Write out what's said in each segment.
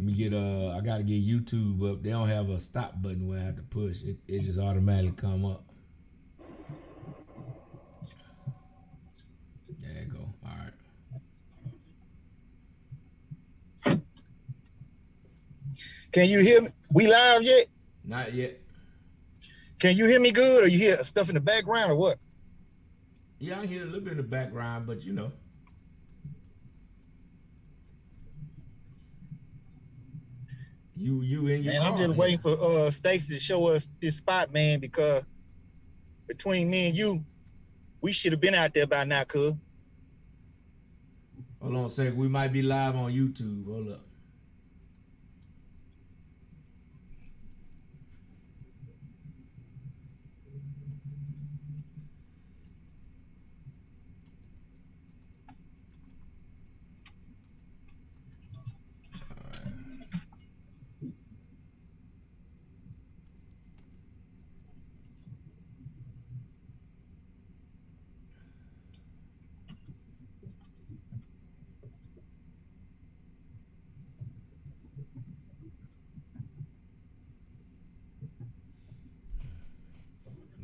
Let me get I gotta get YouTube up. They don't have a stop button where I have to push. It just automatically come up. There you go. All right. Can you hear me? We live yet? Not yet. Can you hear me good, or you hear stuff in the background, or what? Yeah, I hear a little bit in the background, but you know. You in your Man, car. I'm just waiting for Stacey to show us this spot, man, because between me and you, we should have been out there by now, cuz. Hold on a second. We might be live on YouTube. Hold up.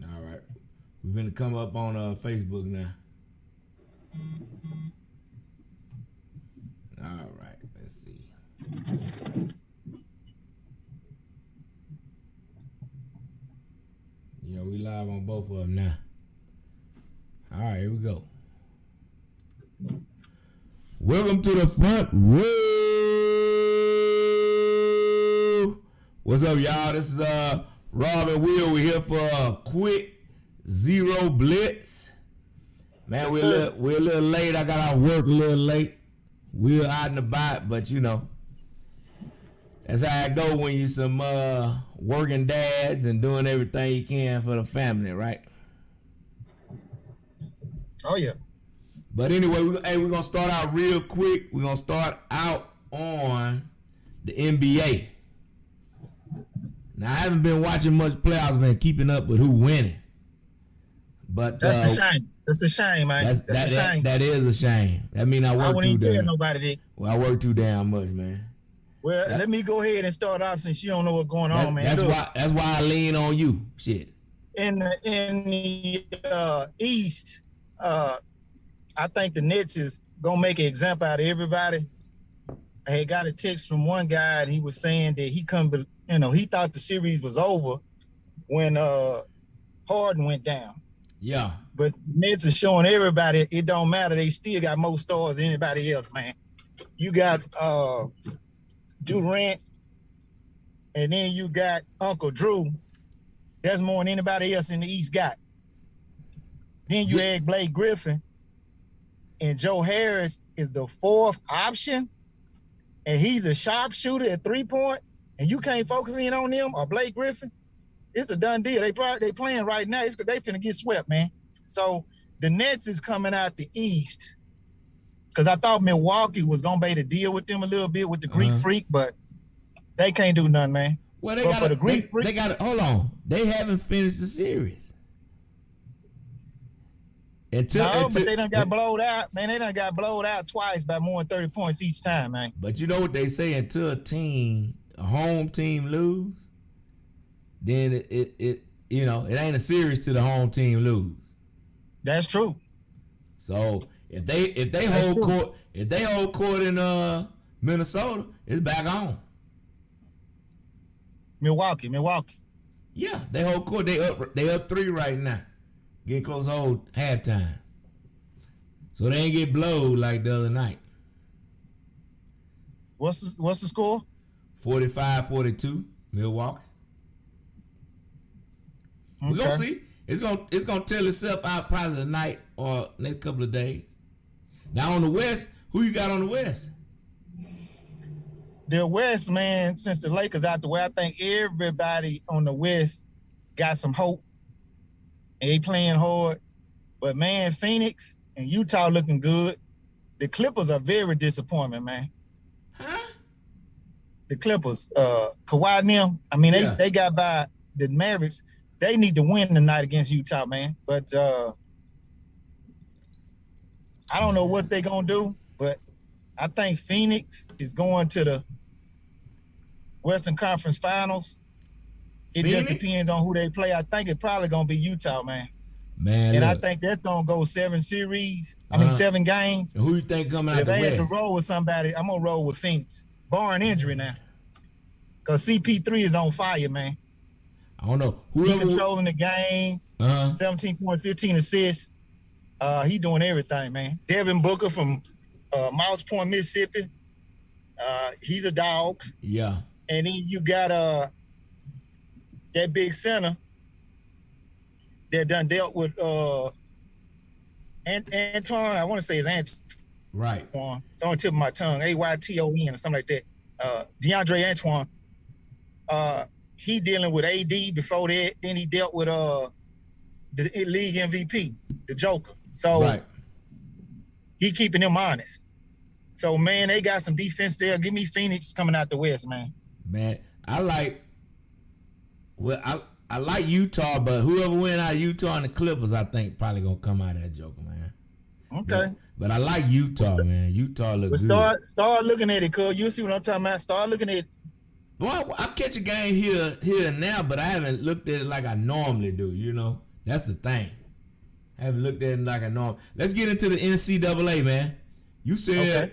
All right. We're gonna come up on Facebook now. All right. Let's see. Yeah, we live on both of them now. All right, here we go. Welcome to the front row. What's up, y'all? This is Rob and Will. We're here for a quick zero blitz. Man, Yes, we're a little late. I got out work a little late. We're out and about, but you know, that's how it go when you some working dads and doing everything you can for the family, right? Oh, yeah. But anyway, we're gonna start out real quick. We're gonna start out on the NBA. Now I haven't been watching much playoffs, been keeping up with who winning. But That's a shame. That's a shame, man. That's a shame. That is a shame. That mean I work wouldn't too even tell damn. nobody that. Well, I work too damn much, man. Well, let me go ahead and start off since you don't know what's going on, man. That's Look, why I lean on you. Shit. in the East, I think the Nets is gonna make an example out of everybody. I had got a text from one guy, and he was saying that he thought the series was over when Harden went down. Yeah. But Nets is showing everybody it don't matter. They still got more stars than anybody else, man. You got Durant, and then you got Uncle Drew. That's more than anybody else in the East got. Then you add Blake Griffin, and Joe Harris is the fourth option, and he's a sharpshooter at 3-point, and you can't focus in on them or Blake Griffin. It's a done deal. They playing right now. They finna get swept, man. So the Nets is coming out the East, because I thought Milwaukee was gonna be able to deal with them a little bit with the Greek Freak, but they can't do nothing, man. Well, they got to hold on. They haven't finished the series. But they done got blowed out, man. They done got blowed out twice by more than 30 points each time, man. But you know what they say, until a home team lose, then it ain't a series till the home team lose. That's true. So if they hold court in Minnesota, it's back on. Milwaukee. Yeah, they hold court. They up 3 right now. Getting close to old halftime. So they ain't get blowed like the other night. What's the score? 45-42, Milwaukee. Okay. We're gonna see. It's gonna tell itself out probably tonight or next couple of days. Now on the West, who you got on the West? The West, man, since the Lakers out the way, I think everybody on the West got some hope. And they playing hard. But, man, Phoenix and Utah looking good. The Clippers are very disappointing, man. Huh? The Clippers, Kawhi and them, I mean, they got by the Mavericks. They need to win tonight against Utah, man. But I don't know what they're going to do, but I think Phoenix is going to Western Conference Finals. It Phoenix? just depends on who they play. I think it's probably gonna be Utah, man. Man, And look, I think that's gonna go 7 series. Uh-huh. 7 games. who you think coming out If the I had to West? roll with somebody, I'm gonna roll with Phoenix, barring injury now. Cause CP3 is on fire, man. I don't know. He Whoever. controlling the game. 17 points, 15 assists. He doing everything, man. Devin Booker from Mouse Point, Mississippi. He's a dog. Yeah. And then you got that big center that done dealt with Antoine. I want to say it's Antoine. Right. It's on the tip of my tongue. Ayton or something like that. DeAndre Antoine. He dealing with AD before that. Then he dealt with the league MVP, the Joker. So Right. he keeping them honest. So man, they got some defense there. Give me Phoenix coming out the West, man. Man, I like Utah, but whoever win out of Utah and the Clippers, I think probably gonna come out of that joker, man. Okay. But I like Utah, man. Utah looks good. Start looking at it, cuz you see what I'm talking about. Start looking at it. Boy, I catch a game here and now, but I haven't looked at it like I normally do, you know? That's the thing. I haven't looked at it like I normally. Let's get into the NCAA, man. You said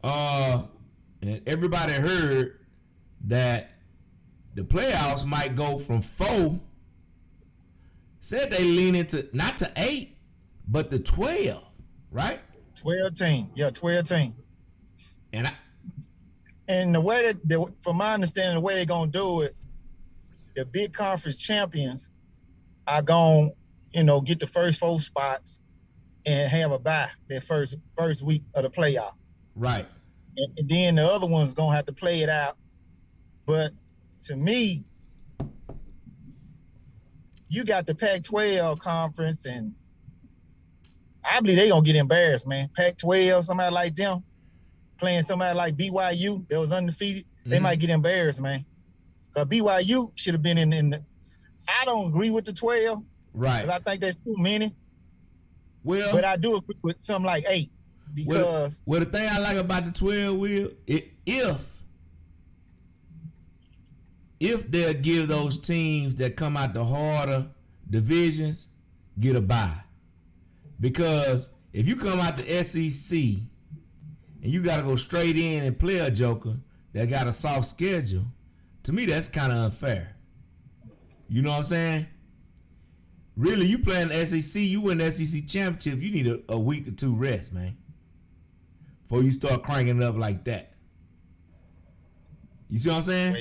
and everybody heard that the playoffs might go from 4. Said they lean into not to 8, but to 12, right? 12 team. Yeah, 12 team. And the way that, from my understanding, the way they're going to do it, the big conference champions are going to, get the first 4 spots and have a bye their first week of the playoff. Right. And then the other one's going to have to play it out. But to me, you got the Pac-12 conference, and I believe they're going to get embarrassed, man. Pac-12, somebody like them, playing somebody like BYU that was undefeated, they might get embarrassed, man. Because BYU should have been in the – I don't agree with the 12. Right. Because I think that's too many. Well, but I do agree with something like 8. Because well, the thing I like about the 12, Will, if they'll give those teams that come out the harder divisions get a bye. Because if you come out the SEC and you got to go straight in and play a joker that got a soft schedule, to me that's kind of unfair. You know what I'm saying? Really, you playing the SEC, you win the SEC championship, you need a week or 2 rest, man, before you start cranking it up like that. You see what I'm saying?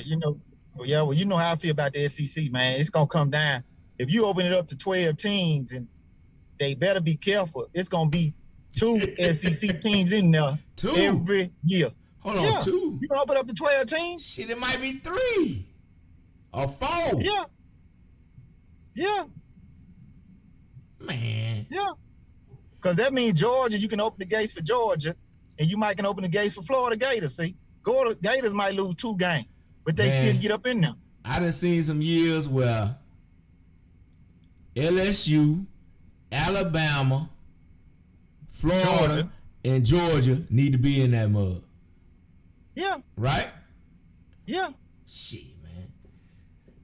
Well, you know how I feel about the SEC, man. It's going to come down. If you open it up to 12 teams, and they better be careful, it's going to be 2 SEC teams in there 2 every year. Hold on, 2? You going to open up to 12 teams? Shit, it might be 3 or 4. Yeah. Yeah. Man. Yeah. Because that means Georgia, you can open the gates for Georgia, and you might can open the gates for Florida Gators. See, Gators might lose 2 games, but they still get up in there. I done seen some years where LSU, Alabama, Florida, and Georgia need to be in that mug. Yeah. Right? Yeah. Shit, man.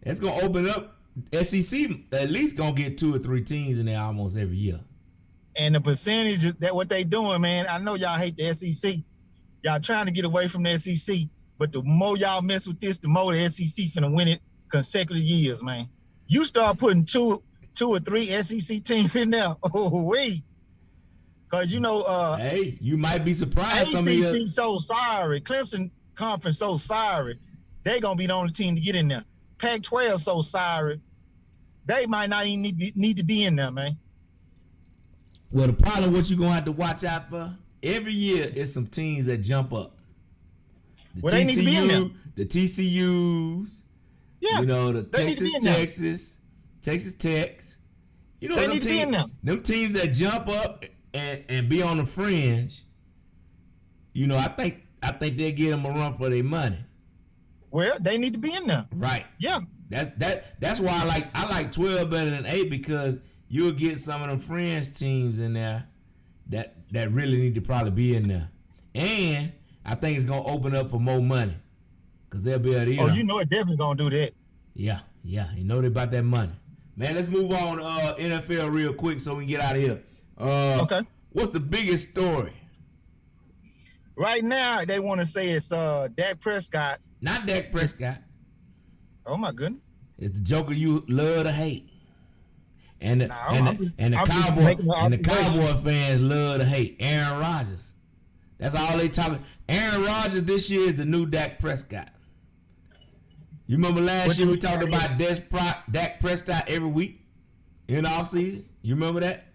That's going to open up. SEC at least going to get 2 or 3 teams in there almost every year. And the percentage that what they doing, man, I know y'all hate the SEC. Y'all trying to get away from the SEC, but the more y'all mess with this, the more the SEC finna win it consecutive years, man. You start putting 2 or 3 SEC teams in there, because hey, you might be surprised. Some of ACC so sorry, Clemson Conference so sorry, they gonna be the only team to get in there. Pac-12 so sorry, they might not even need to be in there, man. Well, the problem what you're gonna have to watch out for every year is some teams that jump up. They need to be in there. The TCUs, the Texas Techs. They need to be in there. Them teams that jump up and be on the fringe. I think they'll get them a run for their money. Well, they need to be in there. Right. Yeah. That's why I like 12 better than 8, because you'll get some of them fringe teams in there that really need to probably be in there. And I think it's gonna open up for more money. Cause they'll be able to, Oh, you know it definitely gonna do that. Yeah. You know they about that money. Man, let's move on to NFL real quick so we can get out of here. Okay. What's the biggest story? Right now, they want to say it's Dak Prescott. Not Dak Prescott. Oh my goodness. It's the Joker you love to hate. And the, I'm just Cowboy fans love to hate Aaron Rodgers. That's all they talking. Aaron Rodgers this year is the new Dak Prescott. You remember last year we talked about Dak Prescott every week in off season? You remember that?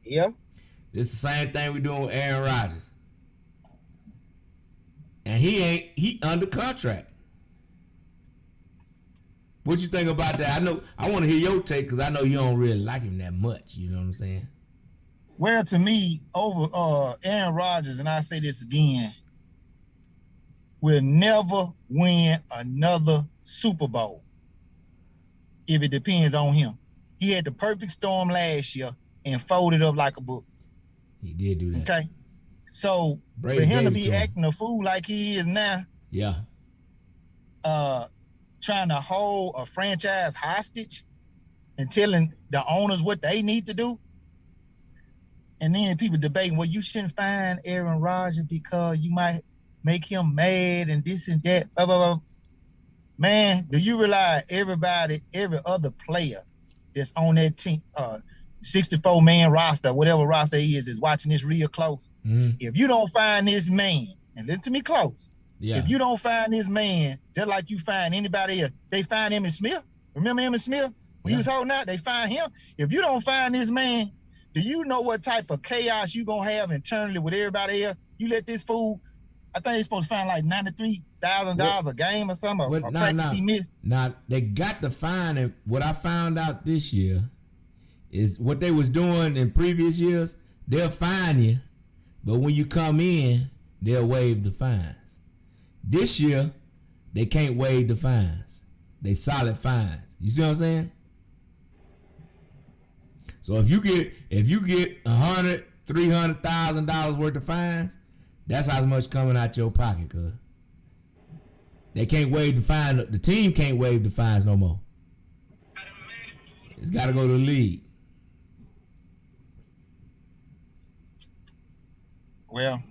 Yeah. It's the same thing we doing with Aaron Rodgers. And he under contract. What you think about that? I want to hear your take because I know you don't really like him that much. You know what I'm saying? Well, to me, over Aaron Rodgers, and I say this again, will never win another Super Bowl if it depends on him. He had the perfect storm last year and folded up like a book. He did do that. Okay. So Brady for him to gave it be to him. acting a fool like he is now, Yeah. trying to hold a franchise hostage and telling the owners what they need to do. And then people debating, well, you shouldn't fine Aaron Rodgers because you might make him mad and this and that. Blah, blah, blah. Man, do you realize every other player that's on that team, 64-man roster, whatever roster he is watching this real close. Mm-hmm. If you don't find this man, and listen to me close, Yeah. if you don't find this man, just like you find anybody else, they find Emmitt Smith. Remember Emmitt Smith? When he was holding out, they find him. If you don't find this man, do you know what type of chaos you gonna have internally with everybody else? You let this fool, I think they're supposed to find like $93,000 a game or something, or practice he missed. Now, they got to find him. What I found out this year is what they was doing in previous years, they'll fine you, but when you come in, they'll waive the fines. This year, they can't waive the fines. They solid fines. You see what I'm saying? So if you get $100,000, $300,000 worth of fines, that's how much coming out your pocket, cuz. They can't waive the fine. The team can't waive the fines no more. It's got to go to the league. Well,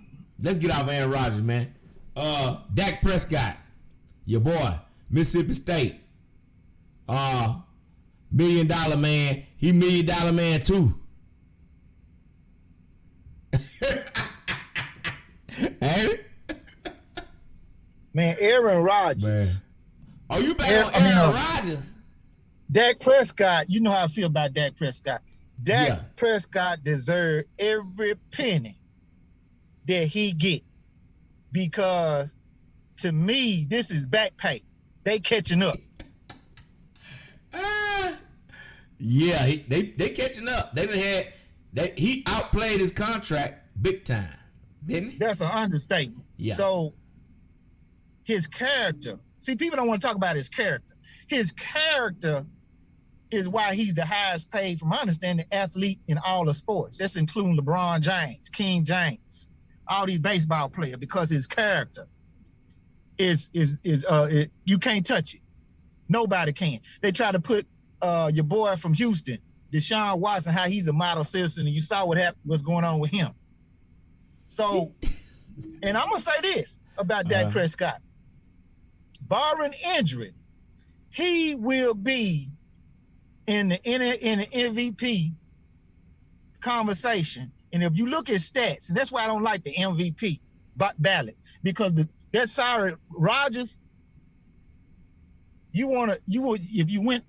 let's get off Aaron Rodgers, man. Dak Prescott, your boy, Mississippi State. $1 million man. He $1 million man too. Hey? Man, Aaron Rodgers. Man. Oh, you back on Aaron Rodgers? Dak Prescott, you know how I feel about Dak Prescott. Dak Prescott deserved every penny that he get, because to me, this is back pay. They catching up. Yeah, they catching up. He outplayed his contract big time, didn't he? That's an understatement. Yeah. So his character. See, people don't want to talk about his character. His character is why he's the highest paid, from my understanding, athlete in all the sports. That's including LeBron James, King James, all these baseball players, because his character is you can't touch it. Nobody can. They try to put your boy from Houston, Deshaun Watson, how he's a model citizen, and you saw what's going on with him. So, and I'm gonna say this about Dak Prescott: barring injury, he will be in the MVP conversation. And if you look at stats, and that's why I don't like the MVP ballot, because Rodgers, if you went,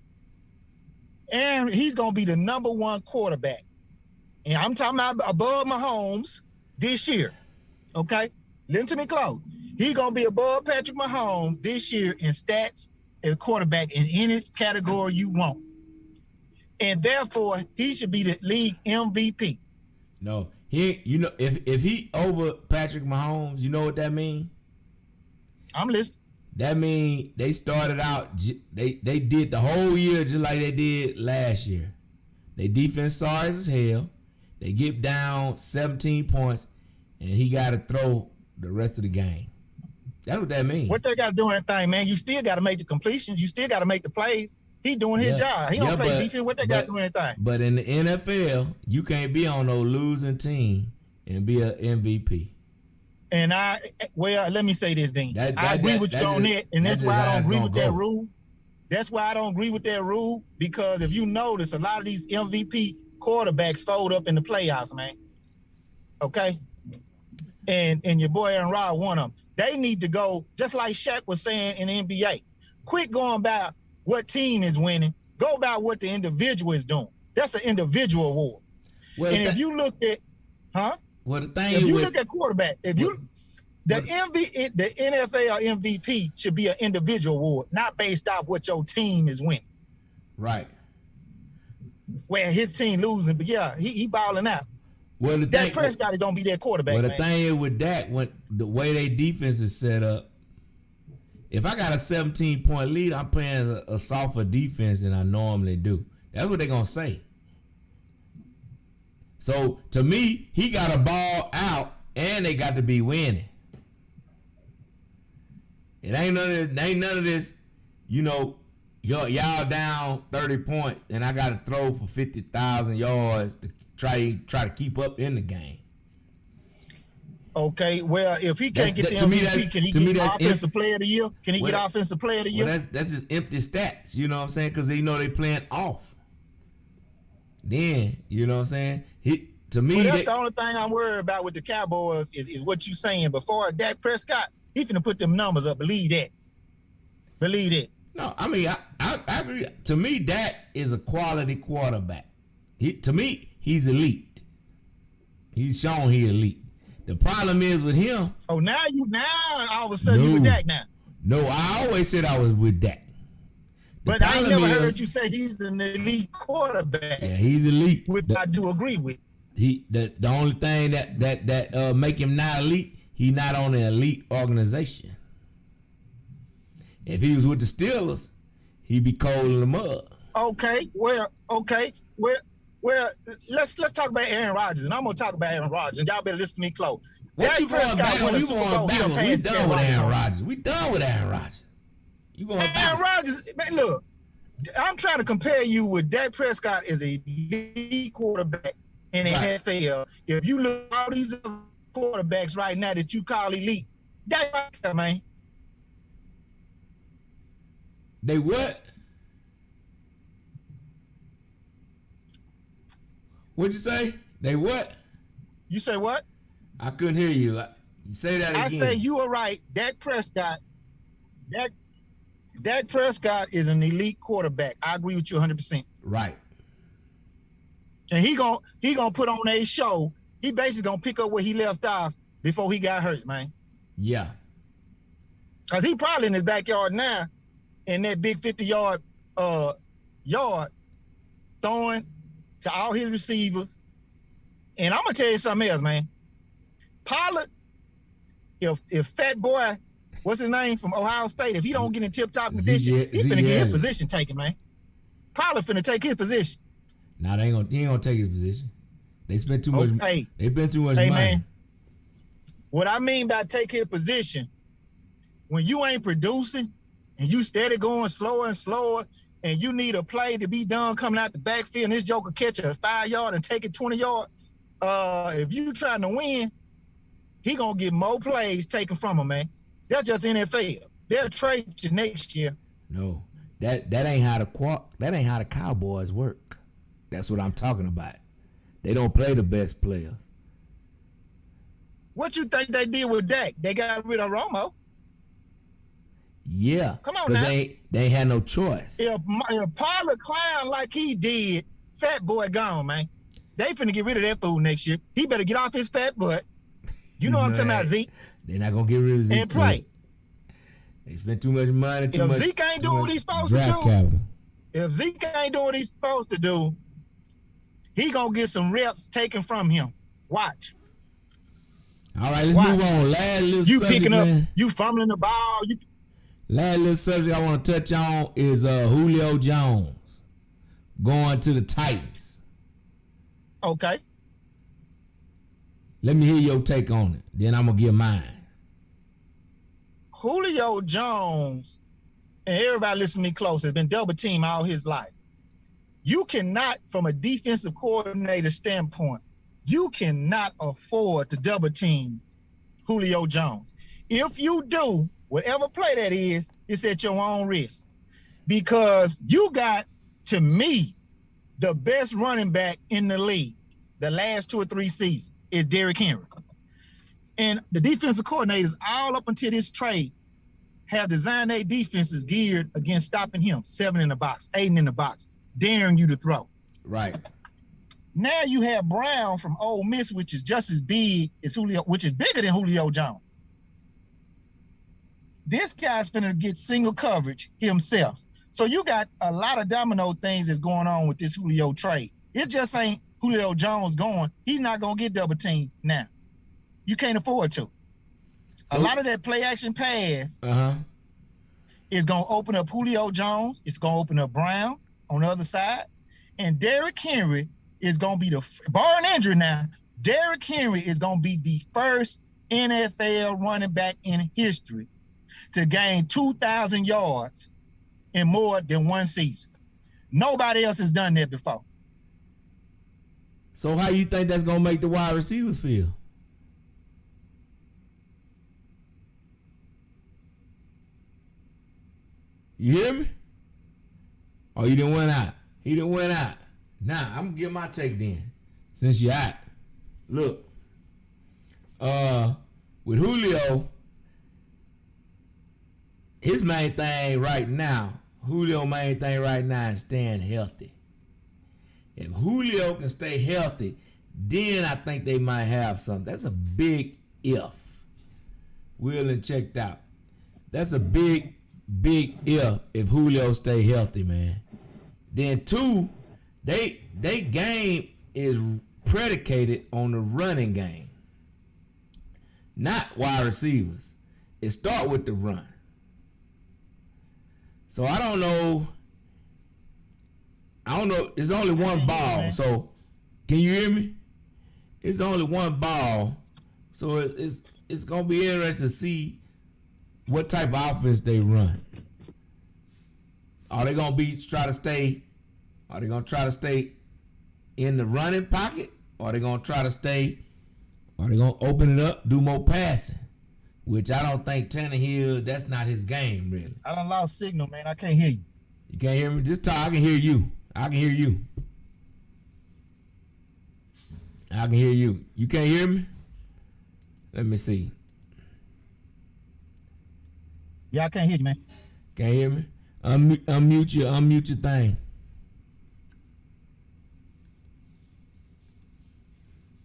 and he's gonna be the number one quarterback, and I'm talking about above Mahomes this year. Okay, listen to me close. He's gonna be above Patrick Mahomes this year in stats and quarterback in any category you want, and therefore he should be the league MVP. No, if he over Patrick Mahomes, you know what that means? I'm listening. That means they started out, they did the whole year just like they did last year. They defense sorry as hell. They get down 17 points, and he got to throw the rest of the game. That's what that means. What they got to do anything, man? You still got to make the completions. You still got to make the plays. He doing his job. He don't play defense. What they got to do anything? But in the NFL, you can't be on no losing team and be an MVP. And let me say this, Dean. I agree with you on that, and that's why I don't agree with that rule. That's why I don't agree with that rule, because if you notice, a lot of these MVP quarterbacks fold up in the playoffs, man. Okay? And your boy Aaron Rodgers, one of them. They need to go, just like Shaq was saying in the NBA. Quit going by what team is winning. Go by what the individual is doing. That's an individual award. Well, and if you look at, well, the thing if you look at quarterback, the NFL MVP should be an individual award, not based off what your team is winning. Right. Where his team losing, but yeah, he balling out. Well, Dak Prescott is gonna be their quarterback. Well, the thing is with Dak, when the way they defense is set up, if I got a 17-point lead, I'm playing a softer defense than I normally do. That's what they're gonna say. So to me, he got a ball out, and they got to be winning. It ain't none of this, you know, y'all down 30 points, and I got to throw for 50,000 yards to try to keep up in the game. Okay, well, if he can't get the MVP, can he get Offensive Player of the Year? Can he get Offensive Player of the Year? Well, that's just empty stats, you know what I'm saying? Because they know they playing off. Then, you know what I'm saying? That's the only thing I'm worried about with the Cowboys is what you saying. Before Dak Prescott, he finna put them numbers up. Believe that. No, I mean, I agree. To me, Dak is a quality quarterback. To me, he's elite. He's shown he elite. The problem is with him. Oh, now all of a sudden you with Dak now. No, I always said I was with Dak. But I ain't never heard you say he's an elite quarterback. Yeah, he's elite. Which I do agree with. The only thing that make him not elite, he not on an elite organization. If he was with the Steelers, he'd be cold in the mud. Okay, well, let's talk about Aaron Rodgers, and I'm gonna talk about Aaron Rodgers, and y'all better listen to me close. What you going back on? You going back on? We done with Aaron Rodgers. We done with Aaron Rodgers. You going back? Aaron Rodgers, man, look, I'm trying to compare you with Dak Prescott as a elite quarterback in the NFL. If you look at all these other quarterbacks right now that you call elite, Dak, man. They what? What'd you say? They what? You say what? I couldn't hear you. You say that again. I say you are right. Dak Prescott is an elite quarterback. I agree with you 100%. Right. And he gonna put on a show. He basically gonna pick up where he left off before he got hurt, man. Yeah. Cause he probably in his backyard now, in that big 50-yard yard, throwing to all his receivers. And I'm gonna tell you something else, man. Pollard, if Fat Boy, what's his name, from Ohio State, if he don't get in tip-top condition, he's finna get his position taken, man. Pollard finna take his position. Nah, he ain't gonna take his position. They spent too much. Hey, they spent too much money. Man, what I mean by take his position, when you ain't producing and you steady going slower and slower, and you need a play to be done coming out the backfield, and this joker catch a 5-yard and take it 20 yards. If you trying to win, he gonna get more plays taken from him, man. That's just NFL. They'll trade you next year. No, that ain't how the Cowboys work. That's what I'm talking about. They don't play the best players. What you think they did with Dak? They got rid of Romo. Yeah. Come on now. They ain't had no choice. If Pollard clown like he did, Fat Boy gone, man. They finna get rid of that fool next year. He better get off his fat butt. You know what I'm talking about, Zeke. They're not gonna get rid of Zeke. And play. They spent too much money. If Zeke ain't doing what he's supposed to do, capital. If Zeke ain't doing what he's supposed to do, he gonna get some reps taken from him. Watch. All right, let's move on. Last little you subject, picking up, man. you fumbling the ball. Last little subject I want to touch on is Julio Jones going to the Titans. Okay. Let me hear your take on it. Then I'm gonna give mine. Julio Jones, and everybody listen to me close, has been double teamed all his life. You cannot, from a defensive coordinator standpoint, you cannot afford to double team Julio Jones. If you do, whatever play that is, it's at your own risk. Because you got, to me, the best running back in the league the last 2 or 3 seasons is Derrick Henry. And the defensive coordinators all up until this trade have designed their defenses geared against stopping him, 7 in the box, 8 in the box, daring you to throw. Right. Now you have Brown from Ole Miss, which is just as big as Julio, which is bigger than Julio Jones. This guy's gonna get single coverage himself. So you got a lot of domino things that's going on with this Julio trade. It just ain't Julio Jones going. He's not gonna get double teamed now. You can't afford to. So, a lot of that play action pass is gonna open up Julio Jones. It's gonna open up Brown on the other side, and Derrick Henry is gonna be barring injury now. Derrick Henry is gonna be the first NFL running back in history to gain 2,000 yards in more than one season. Nobody else has done that before. So how you think that's gonna make the wide receivers feel? You hear me? Oh, you didn't win out. He didn't win out. Nah, I'm gonna get my take then. Since you out. Look. With Julio, his main thing right now, Julio's main thing right now is staying healthy. If Julio can stay healthy, then I think they might have something. That's a big if. Willing checked out. That's a big if Julio stay healthy, man. Then 2, they game is predicated on the running game, not wide receivers. It start with the run. So I don't know. It's only one ball. So can you hear me? It's only one ball. So it's gonna be interesting to see what type of offense they run. Are they gonna try to stay in the running pocket? Or are they gonna open it up, do more passing? Which I don't think Tannehill, that's not his game, really. I done lost signal, man. I can't hear you. You can't hear me? This time I can hear you. I can hear you. I can hear you. You can't hear me? Let me see. Yeah, I can't hear you, man. Can't hear me? Unmute your thing.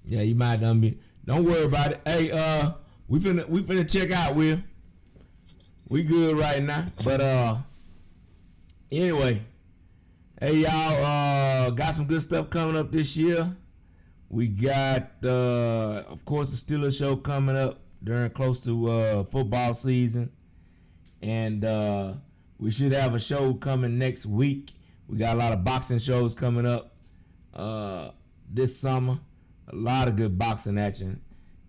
Yeah, you might unmute. Don't worry about it. Hey, we finna check out, Will. We good right now. But anyway, hey y'all, got some good stuff coming up this year. We got of course the Steelers show coming up during close to football season. And we should have a show coming next week. We got a lot of boxing shows coming up this summer. A lot of good boxing action.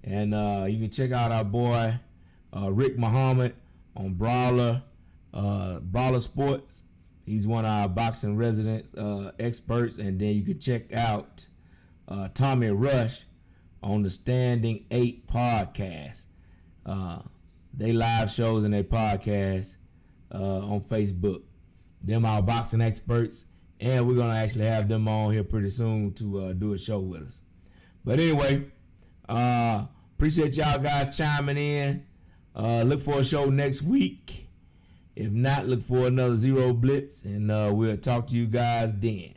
And you can check out our boy Rick Muhammad on Brawler Sports. He's one of our boxing residents, experts. And then you can check out Tommy Rush on the Standing 8 podcast. They live shows and they podcast on Facebook. Them our boxing experts. And we're going to actually have them on here pretty soon to do a show with us. But anyway, appreciate y'all guys chiming in. Look for a show next week. If not, look for another Zero Blitz. And we'll talk to you guys then.